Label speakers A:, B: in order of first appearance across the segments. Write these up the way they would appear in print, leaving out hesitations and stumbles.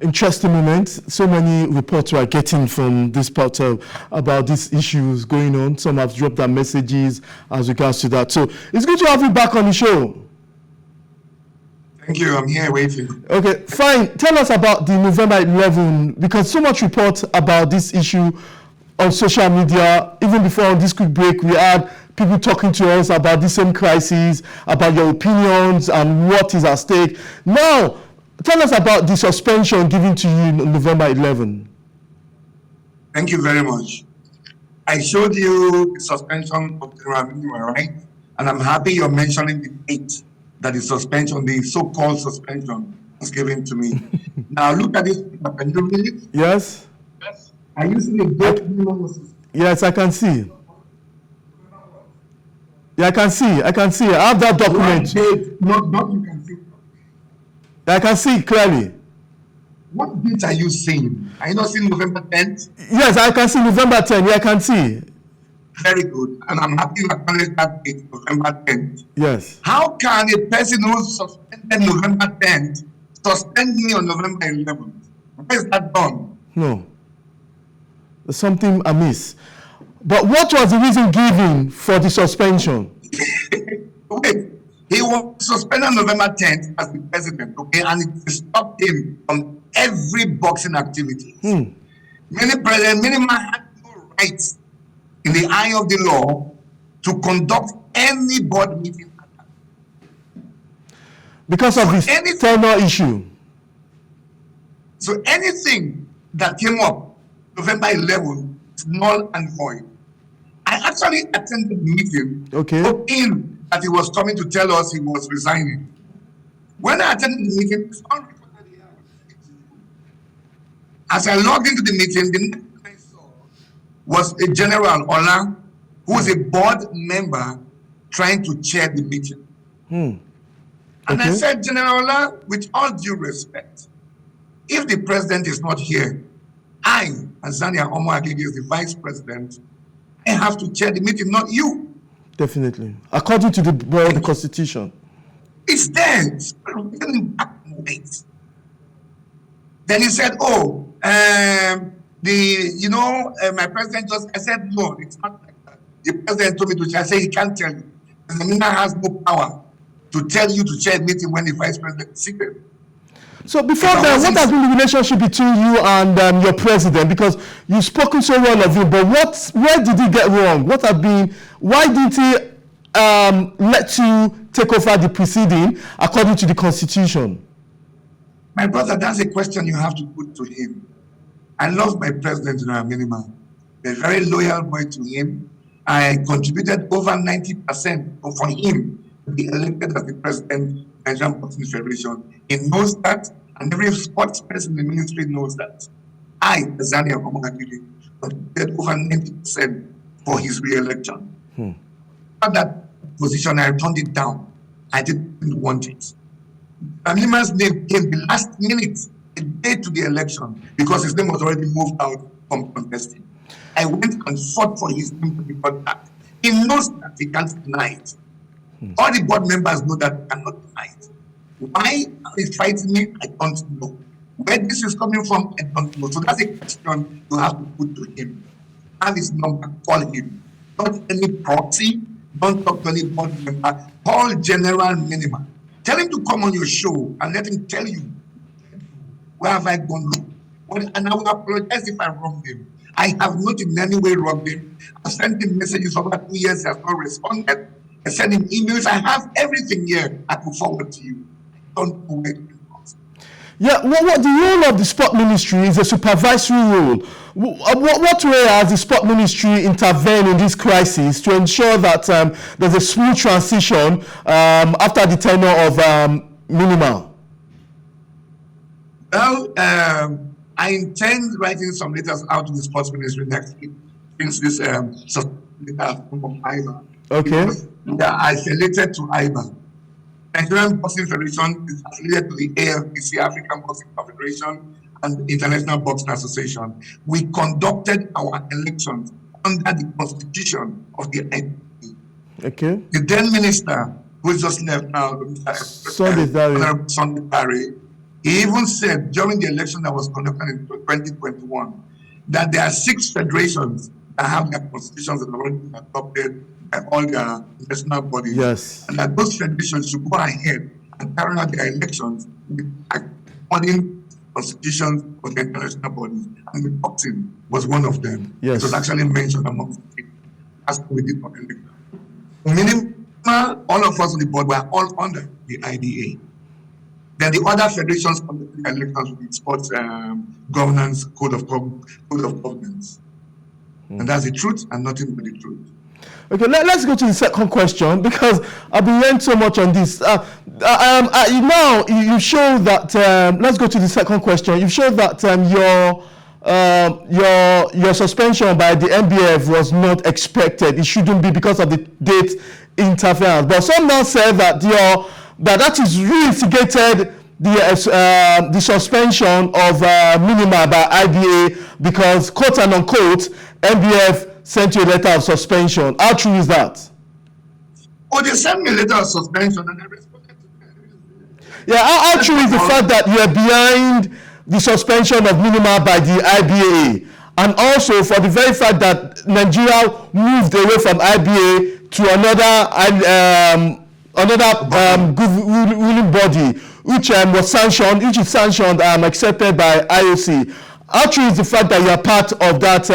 A: Interesting moment. So many reports we are getting from this portal about these issues going on. Some have dropped their messages as regards to that. So it's good to have you back on the show.
B: Thank you. I'm here waiting.
A: Okay, fine. Tell us about the November 11, because so much report about this issue on social media. Even before on this quick break, we had people talking to us about the same crisis, about your opinions and what is at stake. Now, tell us about the suspension given to you on November 11.
B: Thank you very much. I showed you the suspension of General Minimah, right? And I'm happy you're mentioning the date that the suspension, the so-called suspension, was given to me. Now look at this. Can you read it?
A: Yes.
B: Yes. Are you seeing the date?
A: Yes, I can see. Yeah, I can see. I can see. I have that document.
B: Date, not you can see.
A: I can see clearly.
B: What date are you seeing? Are you not seeing November 10th?
A: Yes, I can see November 10th. Yeah, I can see.
B: Very good. And I'm happy you acknowledge that date, November 10th.
A: Yes.
B: How can a person who suspended November 10th suspend me on November 11th? Where is that done?
A: No. There's something amiss. But what was the reason given for the suspension?
B: Wait. He was suspended on November 10th as the president, okay, and it stopped him from every boxing activity. President Minimah had no rights in the eye of the law to conduct any board meeting.
A: Because of this tenure issue.
B: So anything that came up November 11th is null and void. I actually attended the meeting, hoping that he was coming to tell us he was resigning. When I attended the meeting, it's unrecorded here. As I logged into the meeting, the next thing I saw was a General Ola, who is a board member trying to chair the meeting. And I said, General Ola, with all due respect, if the president is not here, I, Azania Agege, is the vice president, I have to chair the meeting, not you.
A: Definitely. According to the Constitution.
B: It's there. It's then he said, my president just, I said, no, it's not like that. The president told me to chair. I said, he can't tell you. The minister has no power to tell you to chair a meeting when the vice president is seated.
A: So before that, what has been the relationship between you and your president? Because you've spoken so well of him, but where did he get wrong? Why didn't he let you take over the proceeding according to the Constitution?
B: My brother, that's a question you have to put to him. I love my president, Minimah. A very loyal boy to him. I contributed over 90% for him to be elected as the president of the Nigerian Boxing Federation. He knows that, and every sports person in the ministry knows that. I, Agege, contributed over 90% for his re-election. At that position, I turned it down. I didn't want it. Minimah's name came the last minute, a day to the election, because his name was already moved out from contesting. I went and fought for his name to be brought back. He knows that he can't deny it. All the board members know that he cannot deny it. Why he's fighting me, I don't know. Where this is coming from, I don't know. So that's a question you have to put to him. Have his number, call him. Not any proxy, don't talk to any board member. Call General Minimah. Tell him to come on your show and let him tell you, where have I gone wrong? And I will apologize if I wronged him. I have not in any way wronged him. I've sent him messages over 2 years, he has not responded. I sent him emails. I have everything here I can forward to you. Don't know where it comes.
A: Yeah, what the role of the sport ministry is a supervisory role. What way has the sport ministry intervened in this crisis to ensure that there's a smooth transition after the tenure of Minimah?
B: Well, I intend writing some letters out to the sports ministry next week, since this from IBA.
A: Okay.
B: They are affiliated to IBA. Nigerian Boxing Federation is affiliated to the AFBC, African Boxing Confederation, and International Boxing Association. We conducted our elections under the constitution of the IBA.
A: Okay.
B: The then minister, who is just left now, Sunday Barry, He even said during the election that was conducted in 2021 that there are 6 federations that have their constitutions that have already been adopted by all their national bodies.
A: Yes.
B: And that those federations should go ahead and carry out their elections according to constitutions of the international bodies. And the boxing was one of them.
A: Yes.
B: It was actually mentioned amongst the as we did for election. Minimah, all of us on the board were all under the IBA. Then the other federations conducting elections with sports governance code of governance. And that's the truth and nothing but the truth.
A: Okay, let's go to the second question, because I've been hearing so much on this. Now you show that. Let's go to the second question. You showed that your suspension by the N.B.F was not expected. It shouldn't be because of the date interference. But some now say that that is re-instigated the suspension of Minimah by IBA because, quote and unquote, N.B.F sent you a letter of suspension. How true is that?
B: Oh, they sent me a letter of suspension and I responded to them.
A: Yeah, how true is the fact that you are behind the suspension of Minimah by the IBA, and also for the very fact that Nigeria moved away from IBA to another ruling body, which was sanctioned, which is sanctioned and accepted by IOC. How true is the fact that you are part of that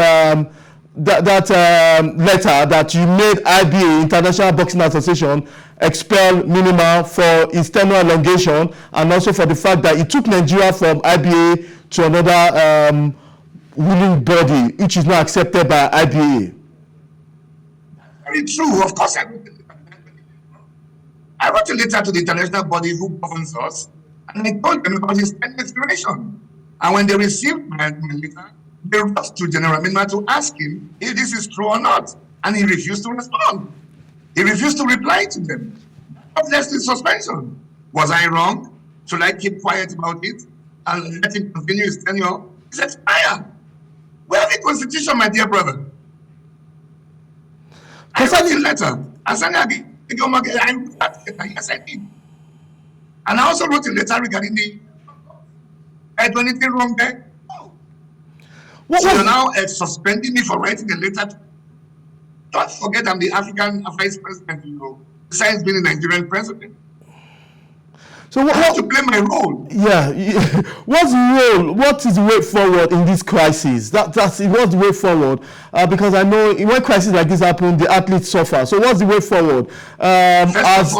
A: letter that you made IBA, International Boxing Association, expel Minimah for its tenure elongation, and also for the fact that it took Nigeria from IBA to another ruling body, which is not accepted by IBA?
B: Very true. Of course, I wrote a letter to the international body who governs us, and I told them about his expiration. And when they received my letter, they wrote to General Minimah to ask him if this is true or not, and he refused to respond. He refused to reply to them. What led to the suspension? Was I wrong? Should I keep quiet about it and let him continue his tenure? It's expired. We have a constitution, my dear brother. I wrote a letter. I sent it. And I also wrote a letter regarding the I do anything wrong there? No. So you're now suspending me for writing a letter. Don't forget I'm the African vice president, besides being a Nigerian president. So I have to play my role.
A: Yeah. What's the role? What is the way forward in this crisis? What's the way forward? Because I know when crises like this happen, the athletes suffer. So what's the way forward? Has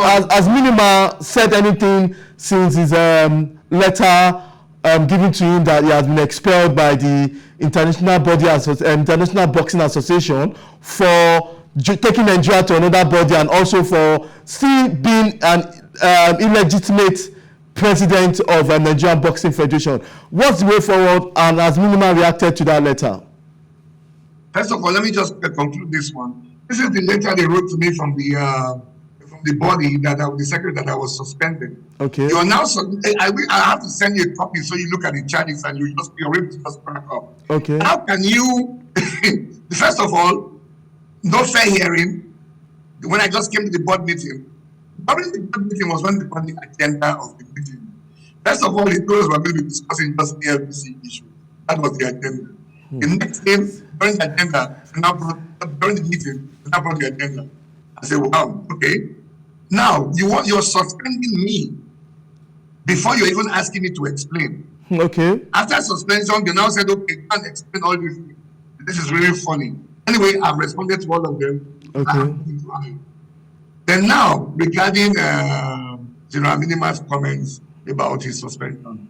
A: Minimah said anything since his letter given to him that he has been expelled by the International Boxing Association for taking Nigeria to another body, and also for still being an illegitimate president of a Nigerian Boxing Federation? What's the way forward, and has Minimah reacted to that letter?
B: First of all, let me just conclude this one. This is the letter they wrote to me from the body the secretary that I was suspended.
A: Okay.
B: You are now. I have to send you a copy so you look at the charges and you're able to just crack up.
A: Okay.
B: How can you? First of all, no fair hearing. When I just came to the board meeting, during the board meeting was when the agenda of the meeting. First of all, it was we're going to be discussing just the LBC issue. That was the agenda. The next day, during the agenda, during the meeting, I brought the agenda. I said, wow, okay. Now, you're suspending me before you're even asking me to explain.
A: Okay.
B: After suspension, they now said, okay, you can't explain all this. This is really funny. Anyway, I've responded to all of them.
A: Okay.
B: Then now, regarding General Minimah's comments about his suspension,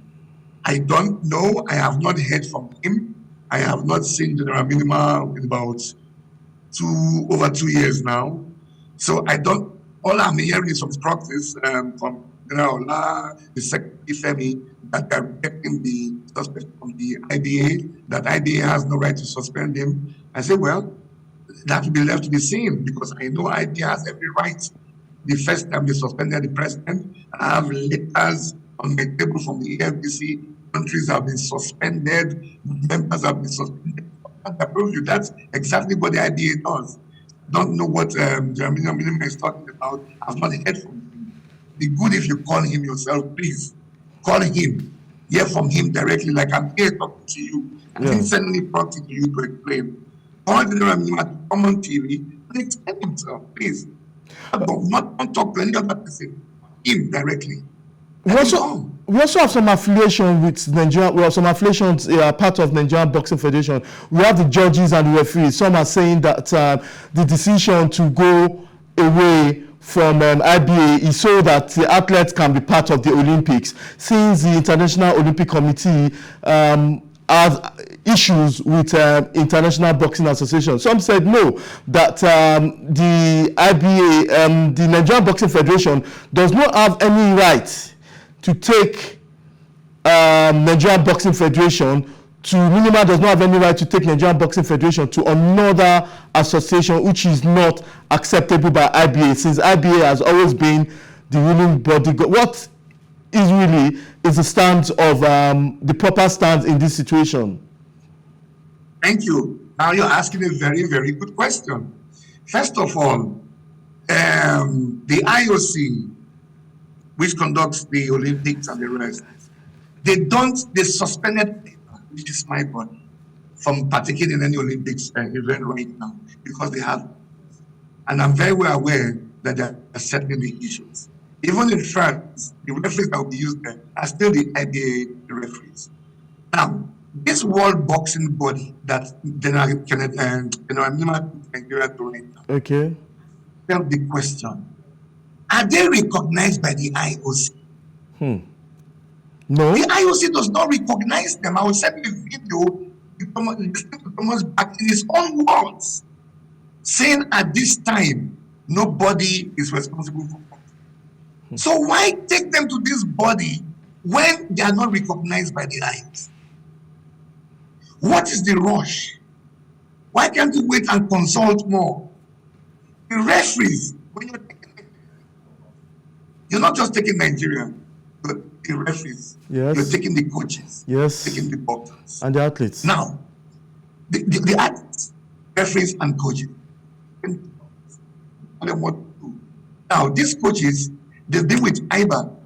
B: I don't know. I have not heard from him. I have not seen General Minimah in about over 2 years now. So I don't. All I'm hearing is from proxies from General Ola, the Secretary Femi, that they're rejecting the suspension from the IBA, that IBA has no right to suspend him. I say, well, that will be left to be seen, because I know IBA has every right. The first time they suspended the president, I have letters on my table from the AFDC. Countries have been suspended, members have been suspended. I prove you that's exactly what the IBA does. Don't know what General Minimah is talking about. I've not heard from him. Be good if you call him yourself, please. Call him hear from him directly, like I'm here talking to you. I didn't send any proxy to you to explain. All General Minimah to come on TV and explain himself, please. But not talk to any other person, him directly.
A: We also have some affiliation with Nigeria. We have some affiliations part of Nigerian Boxing Federation. We have the judges and the referees. Some are saying that the decision to go away from IBA is so that the athletes can be part of the Olympics, since the International Olympic Committee has issues with International Boxing Association. Some said no, that the IBA, the Nigerian Boxing Federation, does not have any right to take Nigerian Boxing Federation to Minimah does not have any right to take Nigerian Boxing Federation to another association which is not acceptable by IBA, since IBA has always been the ruling body. What is the stance of the proper stance in this situation?
B: Thank you. Now you're asking a very, very good question. First of all, the IOC, which conducts the Olympics and the rest, they suspended, which is my body, from partaking in any Olympics event right now, because they have, and I'm very well aware that they are settling the issues. Even in France, the referees that will be used there are still the IBA referees. Now, this World Boxing Body that General Minimah Nigeria to right now,
A: okay,
B: tell the question: are they recognized by the IOC?
A: No.
B: The IOC does not recognize them. I will send you a video Thomas back in his own words, saying at this time nobody is responsible for it. So why take them to this body when they are not recognized by the IOC? What is the rush? Why can't you wait and consult more? The referees, when you're not just taking Nigeria, but the referees.
A: Yes.
B: You're taking the coaches.
A: Yes.
B: Taking the boxers.
A: And the athletes.
B: Now, the athletes, referees and coaches, tell them what to do. Now, these coaches, they've been with IBA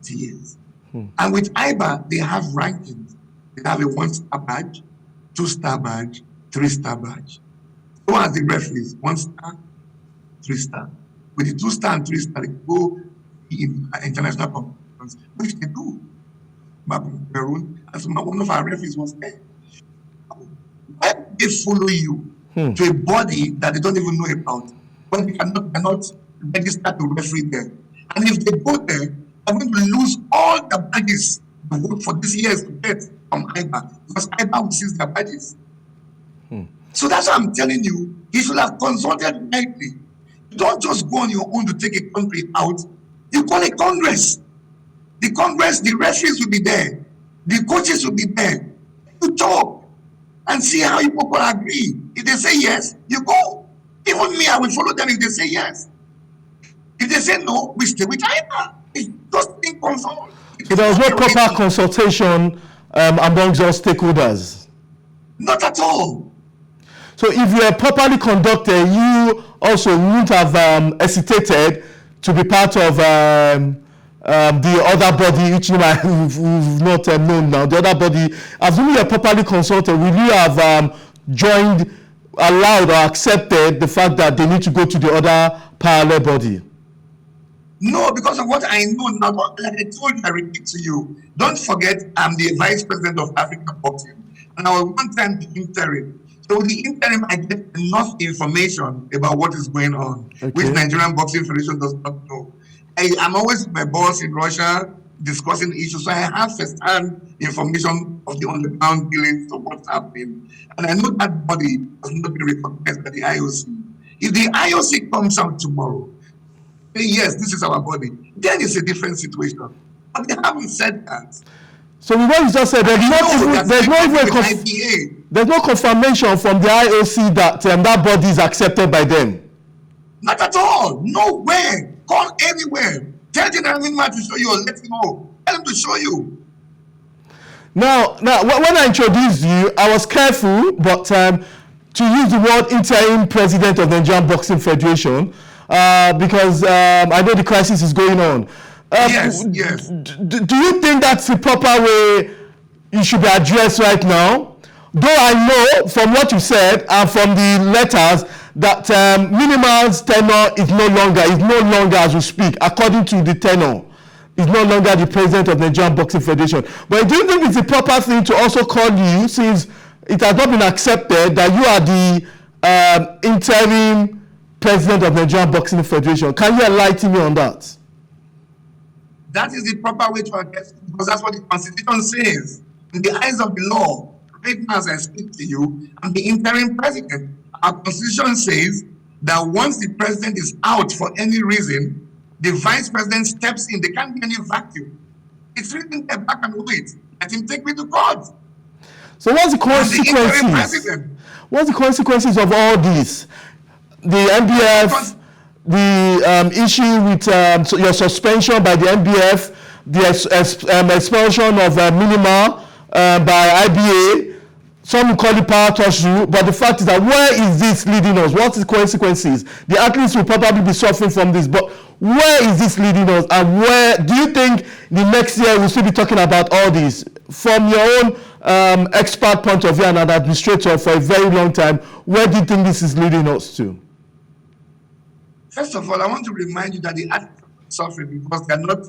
B: for years. And with IBA, they have rankings. They have a 1-star badge, 2-star badge, 3-star badge. So as the referees, 1-star, 3-star. With the 2-star and 3-star, they go in international competitions, which they do. Back in Peru, as one of our referees was there. Why do they follow you to a body that they don't even know about, when they cannot register to referee there? And if they go there, they're going to lose all the badges they work for this years to get from IBA, because IBA will seize their badges. So that's what I'm telling you. You should have consulted rightly. You don't just go on your own to take a country out. You call a Congress. The Congress, the referees will be there. The coaches will be there. You talk and see how you people agree. If they say yes, you go. Even me, I will follow them if they say yes. If they say no, we stay with IBA. It's just being consulted.
A: So there was no proper consultation amongst all stakeholders?
B: Not at all.
A: So if you are properly conducted, you also wouldn't have hesitated to be part of the other body, which we've not known now. The other body, assuming you're properly consulted, will you have joined, allowed or accepted the fact that they need to go to the other parallel body?
B: No, because of what I know now, like I told you, I repeat to you, don't forget I'm the vice president of African Boxing. And I was one time the interim. So with the interim, I get enough information about what is going on, which Nigerian Boxing Federation does not know. I'm always with my boss in Russia discussing issues, so I have first-hand information of the on-the-ground dealings of what's happening. And I know that body has not been recognized by the IOC. If the IOC comes out tomorrow, say, yes, this is our body, then it's a different situation. But they haven't said that.
A: So what you just said, there's no confirmation from the IOC that that body is accepted by them.
B: Not at all. Nowhere. Call anywhere. Tell General Minimah to show you or let him know. Tell him to show you.
A: Now, when I introduced you, I was careful, but to use the word interim president of the Nigerian Boxing Federation, because I know the crisis is going on.
B: Yes, yes.
A: Do you think that's the proper way it should be addressed right now? Though I know from what you said and from the letters that Minimah's tenure is no longer as we speak, according to the tenure, is no longer the president of the Nigerian Boxing Federation. But do you think it's the proper thing to also call you, since it has not been accepted that you are the interim president of the Nigerian Boxing Federation? Can you enlighten me on that?
B: That is the proper way to address it, because that's what the Constitution says. In the eyes of the law, right now as I speak to you, I'm the interim president. Our Constitution says that once the president is out for any reason, the vice president steps in. There can't be any vacuum. It's written there black and white. Let him take me to court.
A: So what's the consequences? What's the consequences of all this? The N.B.F, the issue with your suspension by the N.B.F, the expulsion of Minimah by IBA. Some will call it power tussle, but the fact is that where is this leading us? What's the consequences? The athletes will probably be suffering from this, but where is this leading us? And where do you think the next year we'll still be talking about all this? From your own expert point of view and an administrator for a very long time, where do you think this is leading us to?
B: First of all, I want to remind you that the athletes are suffering because they're not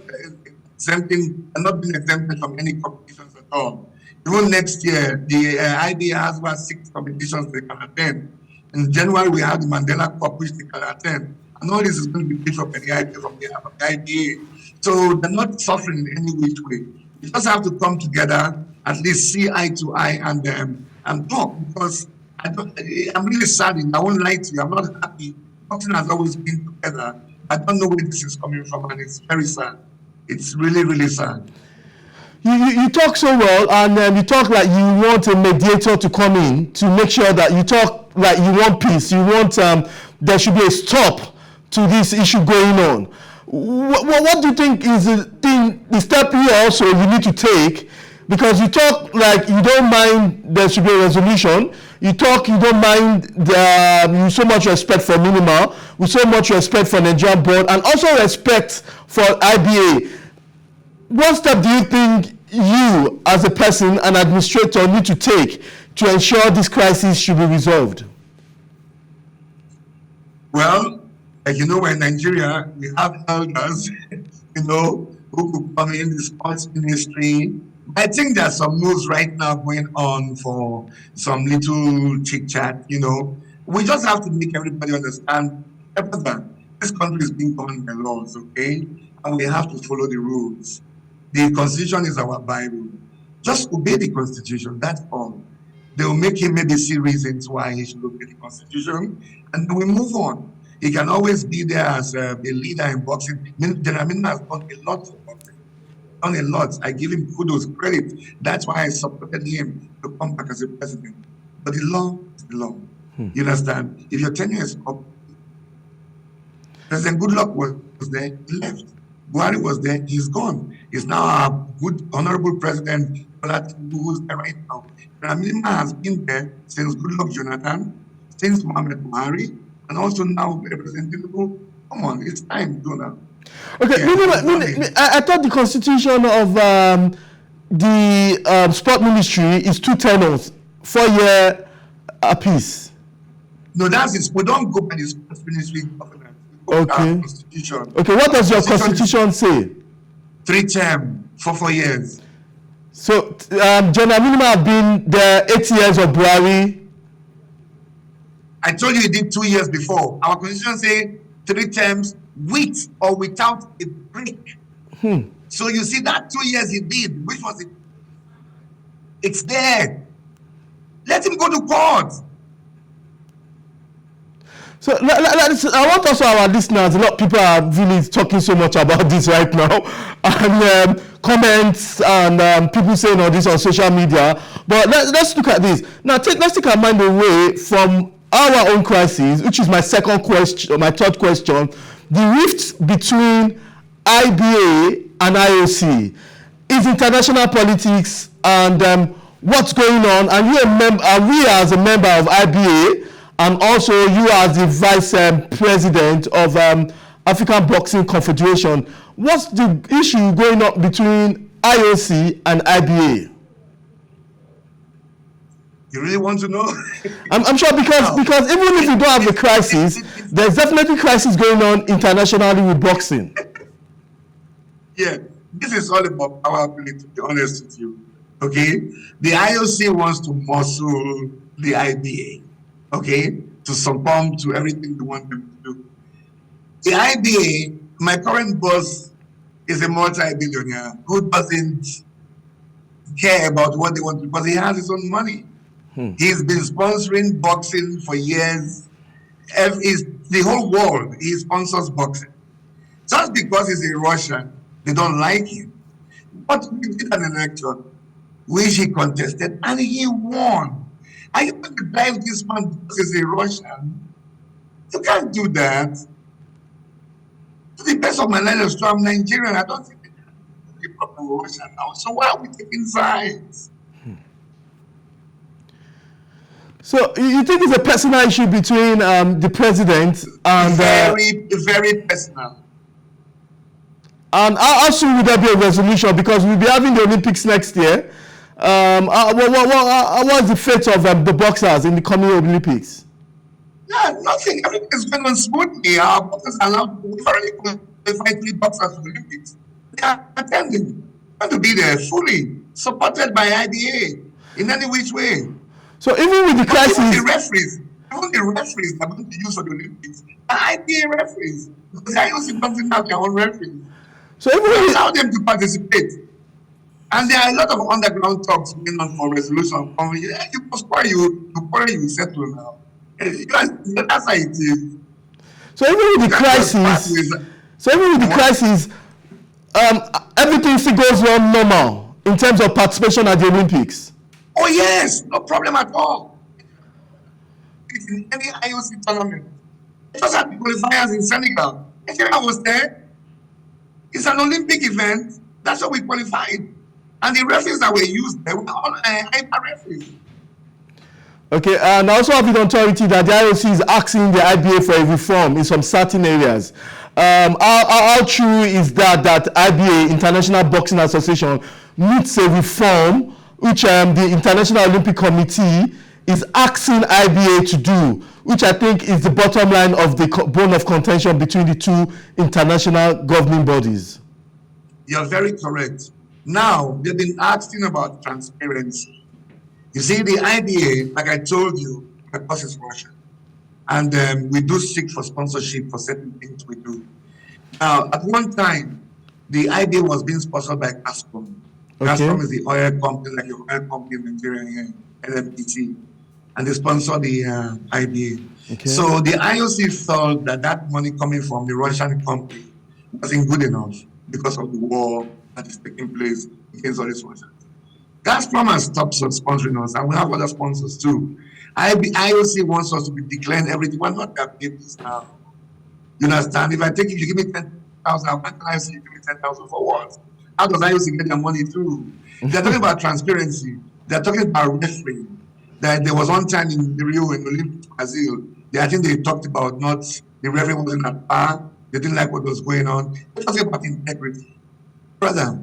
B: being exempted from any competitions at all. Even next year, the IBA has about 6 competitions they can attend. In January, we have the Mandela Cup, which they can attend. And all this is going to be paid for by the IBA from the IBA. So they're not suffering in any which way. You just have to come together, at least see eye to eye and talk. Because I'm really sad. I won't lie to you. I'm not happy. Boxing has always been together. I don't know where this is coming from, and it's very sad. It's really, really sad.
A: You talk so well, and you talk like you want a mediator to come in to make sure that you talk like you want peace. You want there should be a stop to this issue going on. What do you think is the step here also you need to take? Because you talk like you don't mind there should be a resolution. You talk you don't mind you so much respect for Minimah, with so much respect for Nigerian board, and also respect for IBA. What step do you think you, as a person, an administrator, need to take to ensure this crisis should be resolved?
B: Well, like you know, in Nigeria, we have elders, who could come in the sports ministry. I think there's some moves right now going on for some little chit chat. We just have to make everybody understand that this country is being governed by laws, okay? And we have to follow the rules. The Constitution is our Bible. Just obey the Constitution, that's all. They will make him maybe see reasons why he should obey the Constitution, and then we move on. He can always be there as a leader in boxing. General Minimah has done a lot for boxing. Done a lot. I give him kudos, credit. That's why I supported him to come back as a president. But the law is the law. You understand? If your tenure is up, President Goodluck was there, he left. Buhari was there, he's gone. He's now a good, honorable president, who's there right now. Minimah has been there since Goodluck Jonathan, since Muhammad Buhari, and also now representing the group. Come on, it's time to do now.
A: Okay, yeah, I thought the constitution of the sport ministry is 2 tenures, 4-year apiece.
B: No, that's it. We don't go by the sports ministry governance.
A: Okay.
B: Constitution.
A: Okay, what does your constitution say?
B: 3 terms for 4 years.
A: So, General Minimah have been there 8 years of Buhari.
B: I told you he did 2 years before. Our constitution say 3 terms with or without a break. So you see that 2 years he did, which was it? It's there. Let him go to court.
A: So I want also our listeners, a lot of people are really talking so much about this right now, and comments and people saying all this on social media. But let's look at this. Now let's take our mind away from our own crisis, which is my second question, my third question, the rift between IBA and IOC. Is international politics and what's going on, and we as a member of IBA, and also you as the vice president of African Boxing Confederation. What's the issue going on between IOC and IBA?
B: You really want to know?
A: I'm sure because even if you don't have the crisis, there's definitely crisis going on internationally with boxing.
B: Yeah, this is all about power play, to be honest with you. Okay? The IOC wants to muscle the IBA, okay, to succumb to everything they want them to do. The IBA, my current boss, is a multi-billionaire who doesn't care about what they want to do because he has his own money. He's been sponsoring boxing for years. The whole world, he sponsors boxing. Just because he's a Russian, they don't like him. But we did an election which he contested and he won. Are you going to drive this man because he's a Russian? You can't do that. To the best of my knowledge, I'm Nigerian. I don't think they're proper Russian now. So why are we taking sides?
A: So you think it's a personal issue between the president and
B: very personal.
A: And how soon will there be a resolution? Because we'll be having the Olympics next year. What's the fate of the boxers in the coming Olympics?
B: Yeah, nothing. Everything is going on smoothly. Our boxers are allowed to qualify 3 boxers for the Olympics. They are attending, going to be there fully, supported by IBA in any which way.
A: So even with the crisis,
B: even the referees are going to use for the Olympics are IBA referees because the IOC doesn't have their own referees.
A: So even
B: allow them to participate. And there are a lot of underground talks going on for resolution. You must quarrel, you settle now. That's how it is.
A: So even with the crisis, everything still goes on normal in terms of participation at the Olympics.
B: Oh yes, no problem at all. It's in any IOC tournament. It just had the qualifiers in Senegal. Nigeria was there. It's an Olympic event. That's how we qualified. And the referees that were used there were all IBA referees.
A: Okay, and I also have it on authority that the IOC is asking the IBA for a reform in some certain areas. How true is that IBA, International Boxing Association, needs a reform which the International Olympic Committee is asking IBA to do, which I think is the bottom line of the bone of contention between the two international governing bodies?
B: You're very correct. Now, they've been asking about transparency. You see, the IBA, like I told you, my boss is Russian. And we do seek for sponsorship for certain things we do. Now, at one time, the IBA was being sponsored by Gazprom. Okay. Gazprom is the oil company, like your oil company in Nigeria here, NMPT. And they sponsor the IBA. Okay. So the IOC thought that money coming from the Russian company wasn't good enough because of the war that is taking place against all these Russians. Gazprom has stopped sponsoring us, and we have other sponsors too. IOC wants us to be declaring everything. We're not that business now. You understand? If you give me 10,000, how can IOC give me 10,000 for what? How does IOC get their money through? They're talking about transparency. They're talking about refereeing. That there was one time in Rio in Olympics, Brazil, I think they talked about the referee wasn't at par. They didn't like what was going on. They're talking about integrity. Brother,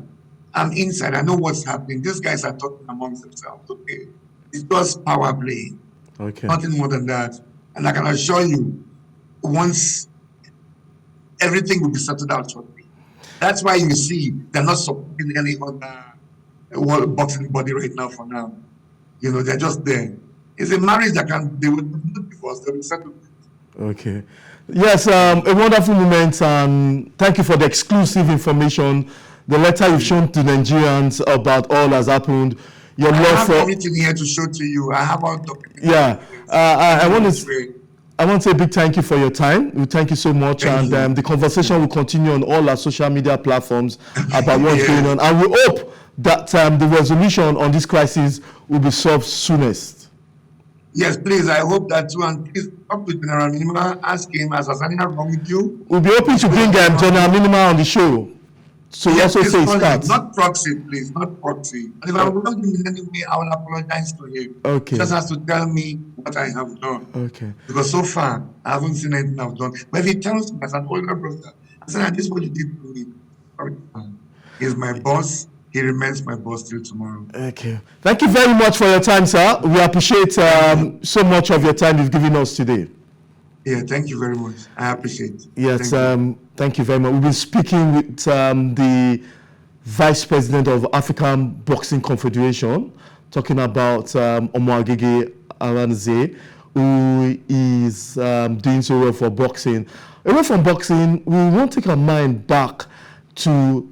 B: I'm inside. I know what's happening. These guys are talking amongst themselves. Okay, it's just power play. Okay. Nothing more than that. And I can assure you, once everything will be settled out shortly. That's why you see they're not supporting any other world boxing body right now for now. You know, they're just there. It's a marriage that they will do divorce, they will settle. Okay.
A: Yes, a wonderful moment, and thank you for the exclusive information. The letter you've shown to Nigerians about all has happened. Your love
B: have everything here to show to you. I have all documents.
A: Yeah, I want to say a big thank you for your time. We thank you so much, and the conversation will continue on all our social media platforms about what's going on. And we hope that the resolution on this crisis will be solved soonest.
B: Yes, please. I hope that too. And please talk to General Minimah. Ask him, has anything wrong with you?
A: We'll be hoping to bring General Minimah on the show. So you also say it
B: call him,
A: starts.
B: not proxy, please, not proxy. And if I wronged him in any way, I will apologize to him.
A: Okay.
B: He just has to tell me what I have done.
A: Okay.
B: Because so far, I haven't seen anything I've done. But if he tells me as an older brother, I said, this is what you did to me. Sorry, he's my boss. He remains my boss till tomorrow.
A: Okay. Thank you very much for your time, sir. We appreciate so much of your time you've given us today.
B: Yeah, thank you very much. I appreciate it.
A: Yes, thank you very much. We've been speaking with the Vice President of African Boxing Confederation, talking about Agege Aranze, who is doing so well for boxing. Away from boxing, we want to take our mind back to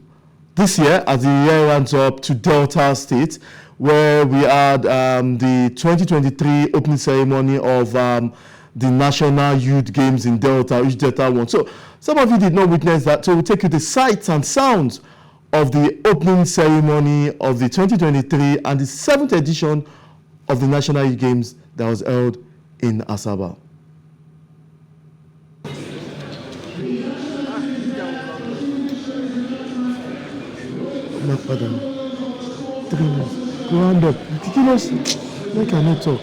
A: this year, as the year runs up, to Delta State, where we had the 2023 opening ceremony of the National Youth Games in Delta, which Delta won. So some of you did not witness that, so we'll take you the sights and sounds of the opening ceremony of the 2023 and the 7th edition of the National Youth Games that was held in Asaba. Madam, 3 minutes. Go round up. Ridiculous. I cannot talk.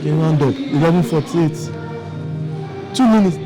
A: They round up. 11:48. 2 minutes.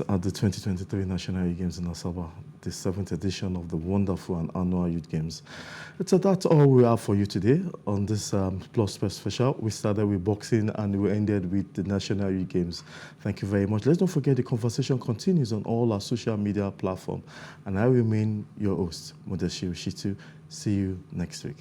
A: At the 2023 National Youth Games in Asaba, the 7th edition of the wonderful and annual Youth Games. That's all we have for you today on this Plus special. We started with boxing and we ended with the National Youth Games. Thank you very much. Let's don't forget the conversation continues on all our social media platforms. And I remain your host, Modeshiu Shitu. See you next week.